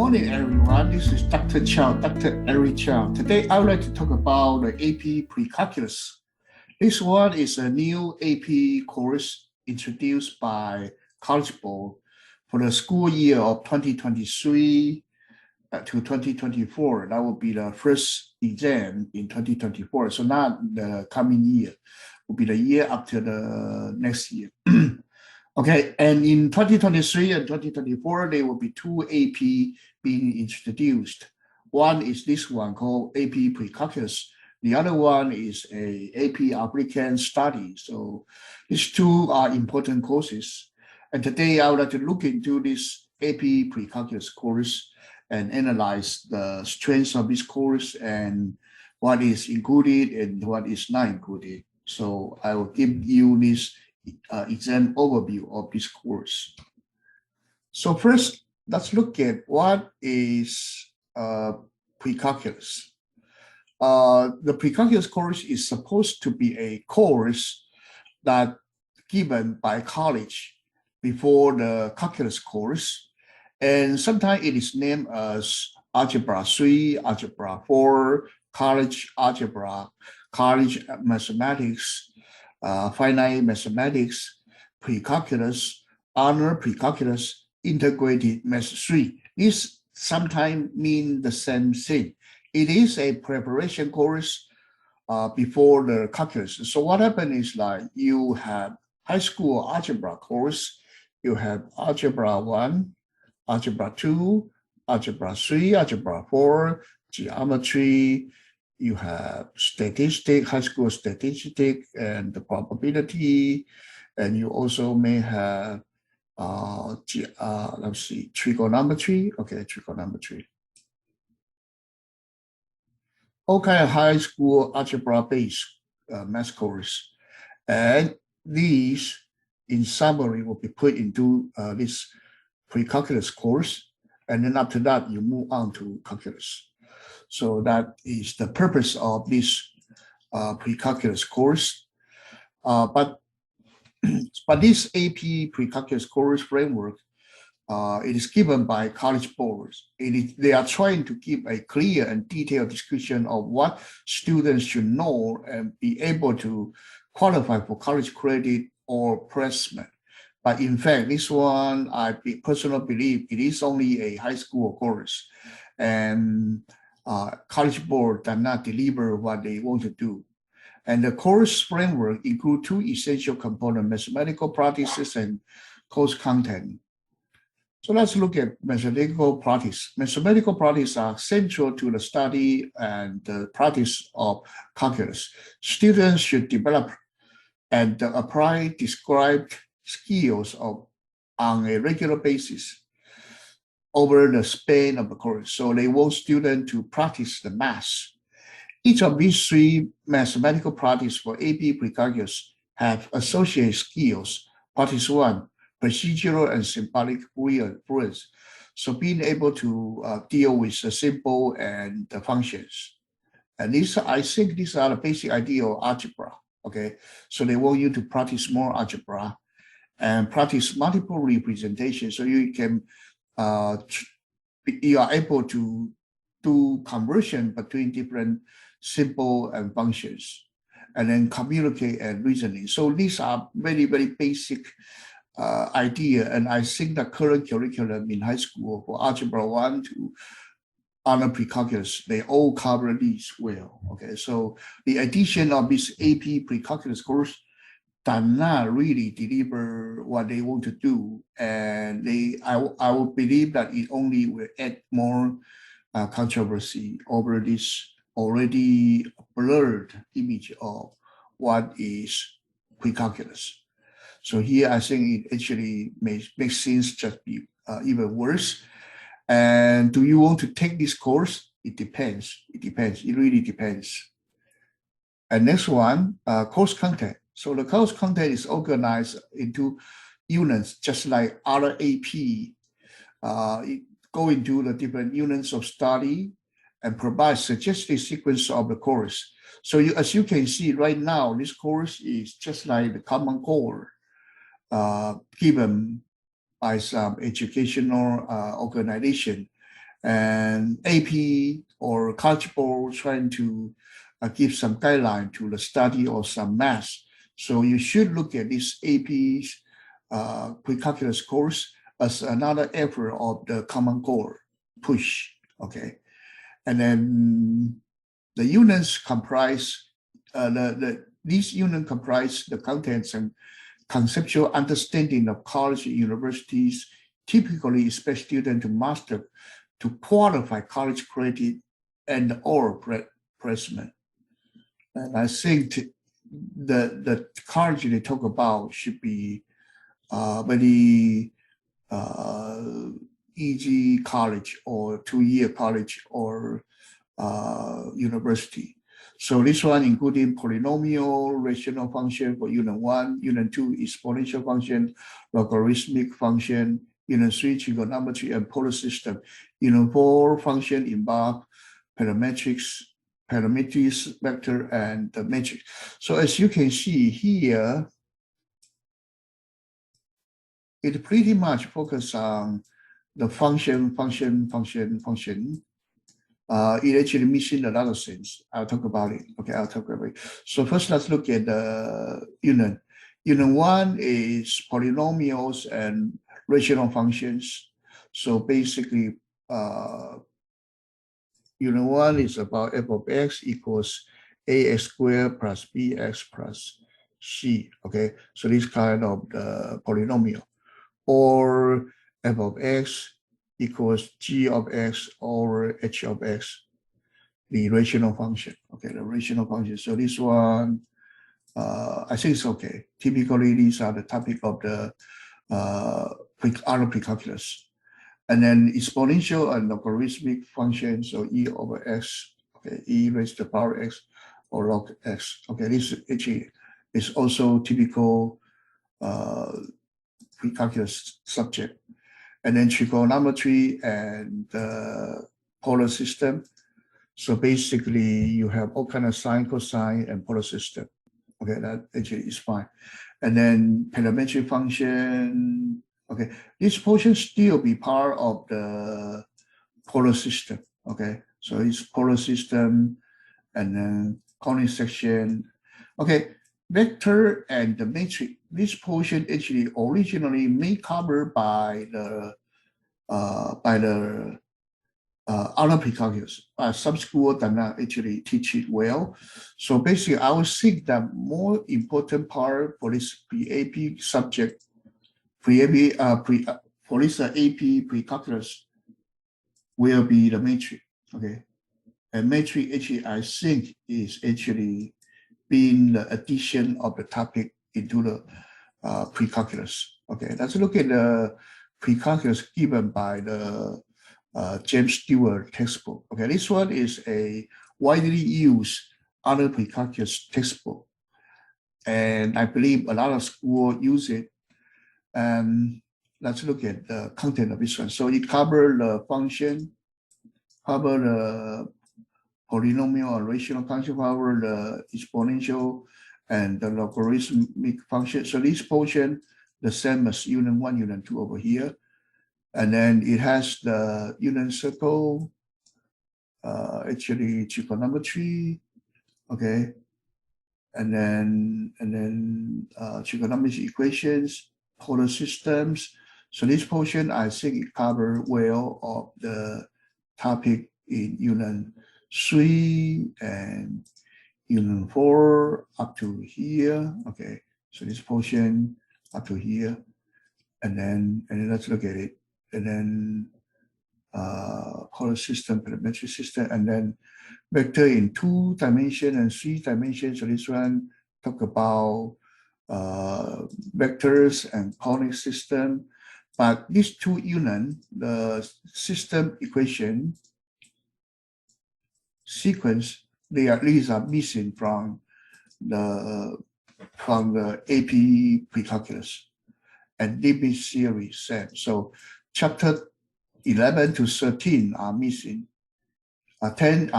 morning, everyone. This is Dr. Chow, Dr. Eric Chow. Today, I would like to talk about the AP PreCalculus. This one is a new AP course introduced by College Board for the school year of 2023 to 2024. That will be the first exam in 2024. So not the coming year, will be the year after the next year. Okay, and in 2023 and 2024, there will be two AP being introduced. One is this one called AP PreCalculus. The other one is a AP Applicant Study. So these two are important courses. And today I would like to look into this AP PreCalculus course and analyze the strengths of this course and what is included and what is not included. So I will give you this exam overview of this course. So first, let's look at what is PreCalculus. The PreCalculus course is supposed to be a course that given by college before the calculus course, and sometimes it is named as Algebra 3, Algebra 4, College Algebra, College Mathematics, Finite Mathematics, PreCalculus, Honor PreCalculus, Integrated Math 3. These sometimes mean the same thing. It is a preparation course before the calculus. So what happens is like you have high school algebra course, you have Algebra 1, Algebra 2, Algebra 3, Algebra 4, Geometry, you have statistics, high school statistics and the probability, and you also may have, let's see, trigonometry. Okay, trigonometry. All kind of high school algebra-based math course, and these, in summary, will be put into this PreCalculus course, and then after that, you move on to calculus. So that is the purpose of this PreCalculus course. But this AP PreCalculus course framework, it is given by College Boards. They are trying to give a clear and detailed description of what students should know and be able to qualify for college credit or placement. But in fact, this one, I personally believe it is only a high school course, and College Board does not deliver what they want to do. And the course framework includes two essential components, mathematical practices and course content. So let's look at mathematical practice. Mathematical practice are central to the study and the practice of calculus. Students should develop and apply described skills on a regular basis over the span of the course. So they want students to practice the math. Each of these three mathematical practice for AP PreCalculus have associated skills. Practice 1, procedural and symbolic fluence. So being able to deal with the symbol and the functions. And these, I think these are the basic idea of algebra, okay? So they want you to practice more algebra and practice multiple representations so you can you are able to do conversion between different symbol and functions, and then communicate and reasoning. So these are very, very basic idea, and I think the current curriculum in high school for Algebra 1 to Honor PreCalculus, they all cover these well. Okay, so the addition of this AP PreCalculus course does not really deliver what they want to do, and I would believe that it only will add more controversy over this already blurred image of what is PreCalculus. So here I think it actually makes things just be even worse. And do you want to take this course? It depends. It depends. It really depends. And next one, course content. So the course content is organized into units, just like other AP. It go into the different units of study and provide suggested sequence of the course. So as you can see right now, this course is just like the common core given by some educational organization. and AP or College Board trying to give some guideline to the study of some math. So you should look at this AP's pre-calculus course as another effort of the Common Core push, okay? And then the units comprise, these units comprise the contents and conceptual understanding of college and universities, typically expect students to master to qualify college credit and or placement. And I think the college they talk about should be very easy college or 2-year college or university. So this one including polynomial, rational function for unit 1, unit 2 exponential function, logarithmic function, unit 3 trigonometry and polar system, unit 4 function involve parametrics, vector, and the matrix. So as you can see here, it pretty much focuses on the function. It actually missing a lot of things. I'll talk about it. Okay, I'll talk about it. So first, let's look at the unit. Unit 1 is polynomials and rational functions. So basically, unit 1 is about f of x equals ax squared plus bx plus c. Okay, so this kind of the polynomial, or f of x equals g of x over h of x, the rational function. Okay, the rational function. So this one, I think it's okay. Typically, these are the topic of the other pre-calculus. And then exponential and logarithmic functions, so e over x, okay, e raised to the power x or log x. Okay, this actually is also typical pre-calculus subject. And then trigonometry and polar system. So basically, you have all kind of sine, cosine, and polar system. Okay, that actually is fine. And then parametric function. Okay, this portion still be part of the polar system. Okay, so it's polar system, and then conic section. Okay, vector and the matrix. This portion actually originally made covered by the other pre-calculus. Some school did not actually teach it well. So basically, I would think that more important part for this pre-AP subject, for this AP pre-calculus will be the matrix. Okay, and matrix actually I think is actually being the addition of the topic into the pre-calculus. Okay, let's look at the pre-calculus given by the James Stewart textbook. Okay, this one is a widely used other pre-calculus textbook, and I believe a lot of schools use it. And let's look at the content of this one. So it covers the function, cover the polynomial and rational function, cover the exponential and the logarithmic function. So this portion, the same as unit 1, unit 2 over here. And then it has the unit circle, actually trigonometry, okay, and then trigonometry equations, polar systems. So this portion, I think it covers well of the topic in unit 3 and unit 4 up to here. Okay, so this portion up to here, and then let's look at it. And then polar system, parametric system, and then vector in 2 dimensions and 3 dimensions. So this one talk about vectors and conic system. But these 2 units, the system equation sequence, these are missing from the AP pre-calculus and DB series set. So chapter 11 to 13 are missing. 10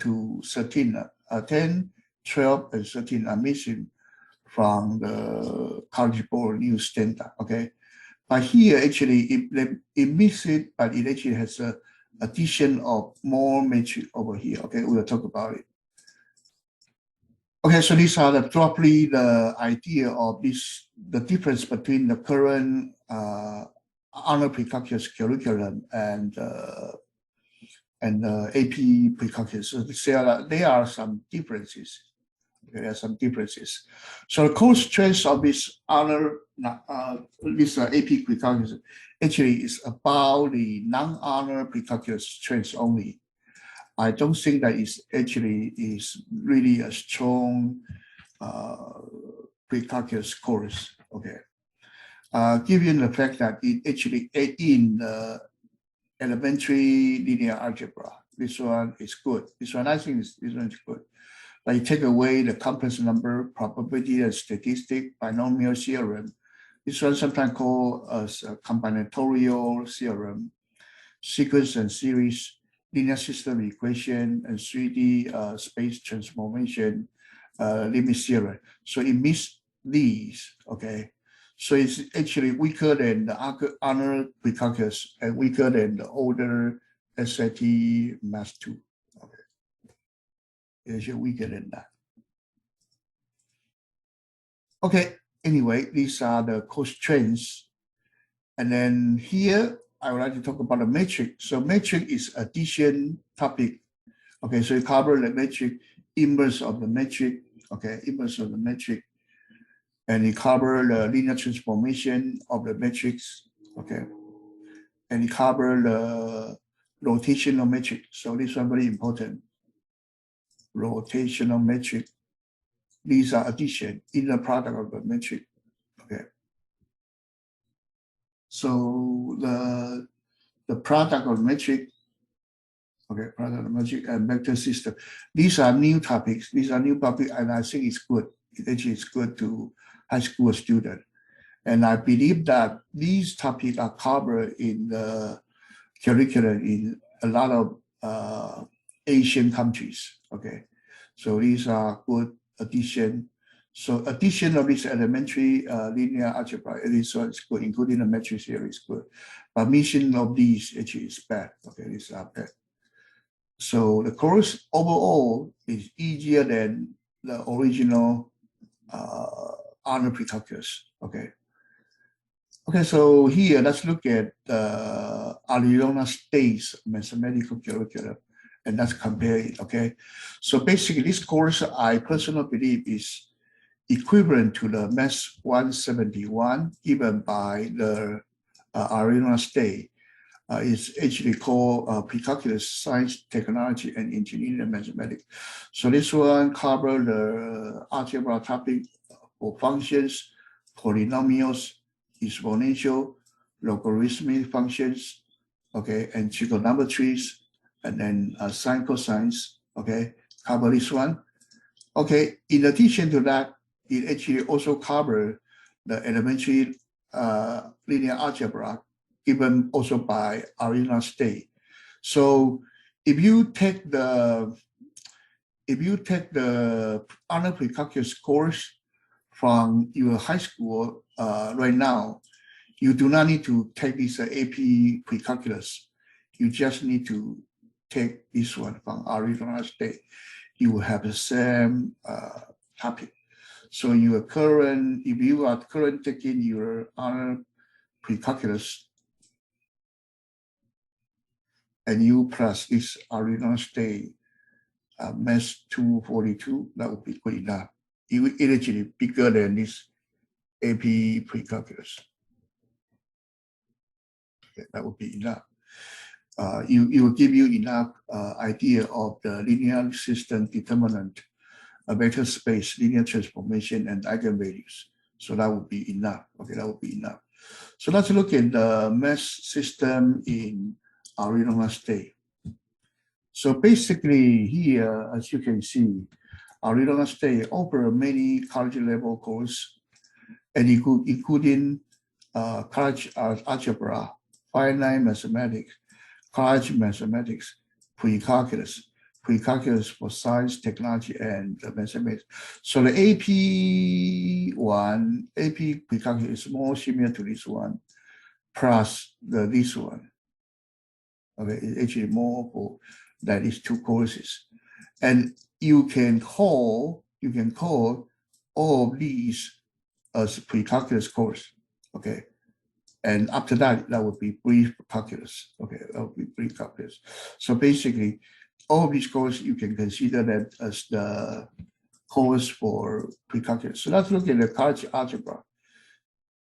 to 13, 10, 12, and 13 are missing from the College Board new standard. Okay, But here, actually, it makes it, but it actually has a addition of more matrix over here. Okay, we'll talk about it. Okay, so these are roughly the idea of this, the difference between the current honor pre-calculus curriculum and AP pre-calculus. So there are some differences. There are some differences. So the core strength of this honor, this AP pre-calculus actually is about the non-honor pre-calculus strengths only. I don't think that is really a strong pre-calculus course. Okay, given the fact that it actually add in the elementary linear algebra, this one is good. This one I think this one is good. But you take away the complex number, probability and statistic, binomial theorem. This one sometimes called as a combinatorial theorem, sequence and series, linear system equation, and 3D space transformation, limit theorem. So it meets these, okay? So it's actually weaker than the honor pre-calculus and weaker than the older SAT Math 2. Okay, it's actually weaker than that. Okay, anyway, these are the course trends. And then here, I would like to talk about the matrix. So matrix is addition topic. Okay, so you cover the matrix, inverse of the matrix, okay, inverse of the matrix. And you cover the linear transformation of the matrix, okay. And you cover the rotational matrix. So this one very important. Rotational matrix. These are addition, inner product of the matrix, okay. So the product of matrix, okay, product of matrix and vector system. These are new topics. These are new topics, and I think it's good. It actually is good to high school student. And I believe that these topics are covered in the curriculum in a lot of Asian countries, okay? So these are good addition. So addition of this elementary linear algebra, is good, including the matrix theory is good. But mission of these actually is bad, okay, these are bad. So the course overall is easier than the original honor pre-calculus, okay. Okay, so here let's look at Arizona State's mathematical curriculum, and let's compare it, okay. So basically this course I personally believe is equivalent to the Math 171 given by the Arizona State. It's actually called Pre-Calculus Science, Technology, and Engineering and Mathematics. So this one covers the algebra topic for functions, polynomials, exponential, logarithmic functions, okay, and trigonometries, and then sine, cosines, okay, cover this one. Okay, in addition to that, it actually also covers the elementary linear algebra given also by Arizona State. So if you take the honor pre-calculus course from your high school right now, you do not need to take this AP pre-calculus. You just need to take this one from Arizona State. You will have the same topic. So if you are currently taking your honor pre-calculus, and you plus this Arizona State Math 242, that would be good enough. It will actually bigger than this AP pre-calculus. Okay, that would be enough. It will give you enough idea of the linear system determinant, a vector space, linear transformation, and eigenvalues. So that would be enough. Okay, that would be enough. So let's look at the math system in Arizona State. So basically here, as you can see, Arizona State offers many college level courses, and including college algebra, finite mathematics, college mathematics, pre-calculus for science, technology, and mathematics. So the AP pre-calculus is more similar to this one. plus this one. Okay, it's actually more for that is 2 courses, and you can call all of these as pre-calculus course. Okay, and after that would be pre-calculus. Okay, that would be pre-calculus. So basically, all of these courses you can consider that as the course for pre-calculus. So let's look at the college algebra.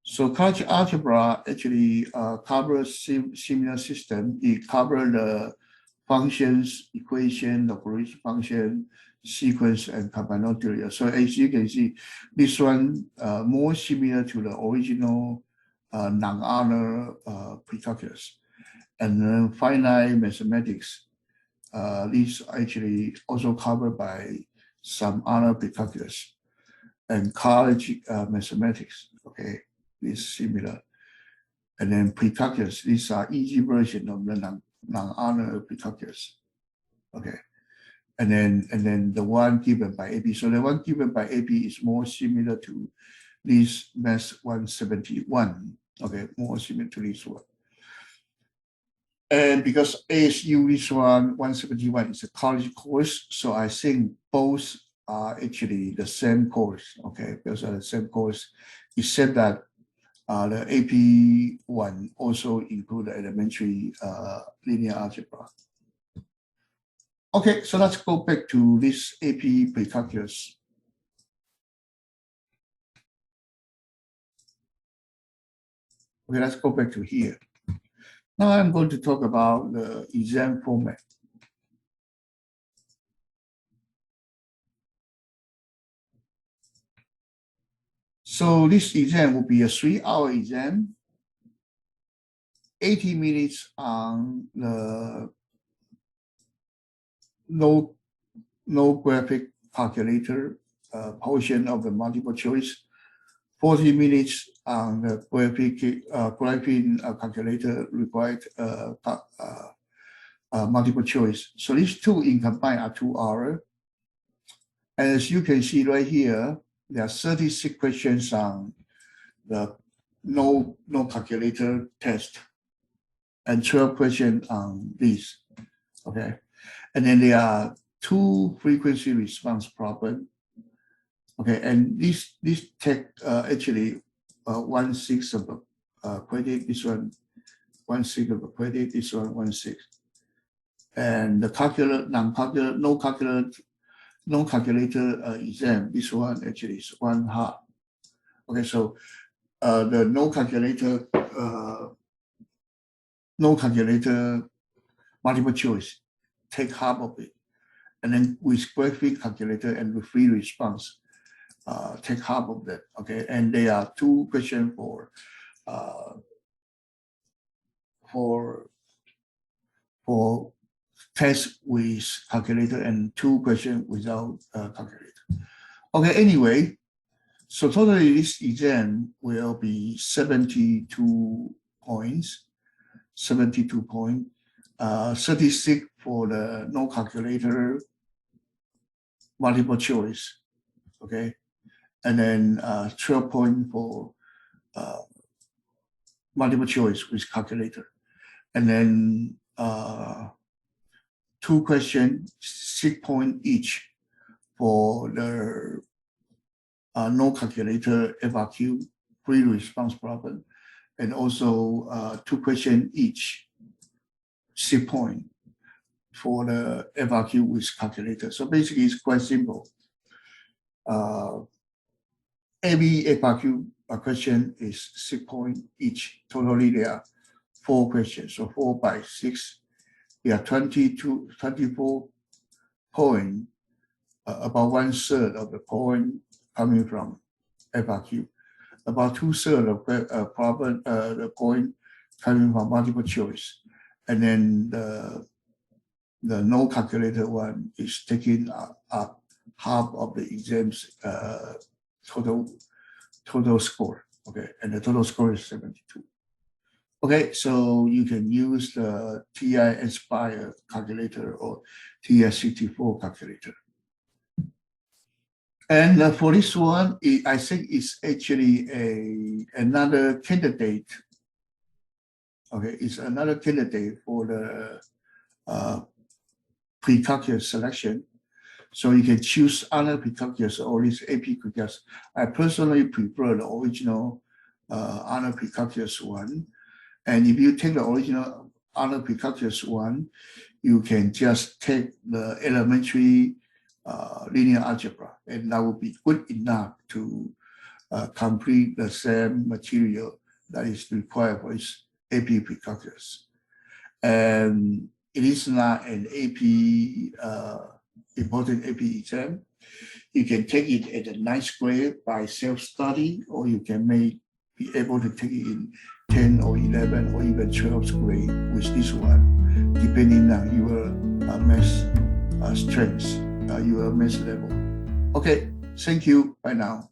So college algebra actually covers similar system. It covers the functions, equation, operation function, sequence, and combinatorial. So as you can see, this one more similar to the original non-honor pre-calculus. And then finite mathematics, these actually also covered by some honor pre-calculus. And college mathematics, okay, is similar. And then pre-calculus, these are easy version of the non-honor pre-calculus. Okay. And then the one given by AP. So the one given by AP is more similar to this Math 171. Okay, more similar to this one. And because ASU this one 171 is a college course, so I think both are actually the same course. Okay, those are the same course, except that the AP one also include the elementary linear algebra. Okay, so let's go back to this AP pre-calculus. Okay, let's go back to here. Now I'm going to talk about the exam format. So this exam will be a 3-hour exam, 80 minutes on the no graphic calculator portion of the multiple choice, 40 minutes on the graphing calculator required multiple choice. So these two in combined are 2 hours. And as you can see right here, there are 36 questions on the no calculator test and 12 questions on this. Okay. And then there are 2 frequency response problems. Okay, and this take actually 1/6 of the credit. This one 1/6 of the credit. This one 1/6. And the no calculator exam. This one actually is 1/2. Okay, so the no calculator multiple choice take half of it, and then with graphic calculator and with free response. Take half of that, okay? And there are 2 questions for test with calculator and 2 questions without calculator. Okay, anyway, so totally this exam will be 72 points, 36 for the no calculator multiple choice, okay? And then 12 points for multiple choice with calculator. And then 2 questions, 6 points each for the no calculator FRQ free response problem. And also 2 questions each, 6 points for the FRQ with calculator. So basically it's quite simple. Every FRQ question is 6 points each. Totally, there are 4 questions. So 4 by 6, there are 24 points, about 1/3 of the point coming from FRQ, about 2/3 of the point coming from multiple choice, and then the no calculator one is taking up half of the exam's total score, okay, and the total score is 72. Okay, so you can use the TI Inspire calculator or TI 64 calculator. And for this one, I think it's actually another candidate Okay, it's another candidate for the pre-calculus selection. So you can choose other pre-calculus or this AP pre-calculus. I personally prefer the original other pre-calculus one. And if you take the original other pre-calculus one, you can just take the elementary linear algebra, and that would be good enough to complete the same material that is required for its AP pre-calculus. And it is not an AP important AP exam. You can take it at the 9th grade by self-study, or you can be able to take it in 10 or 11 or even 12th grade with this one, depending on your math strengths, your math level. Okay, thank you. Bye now.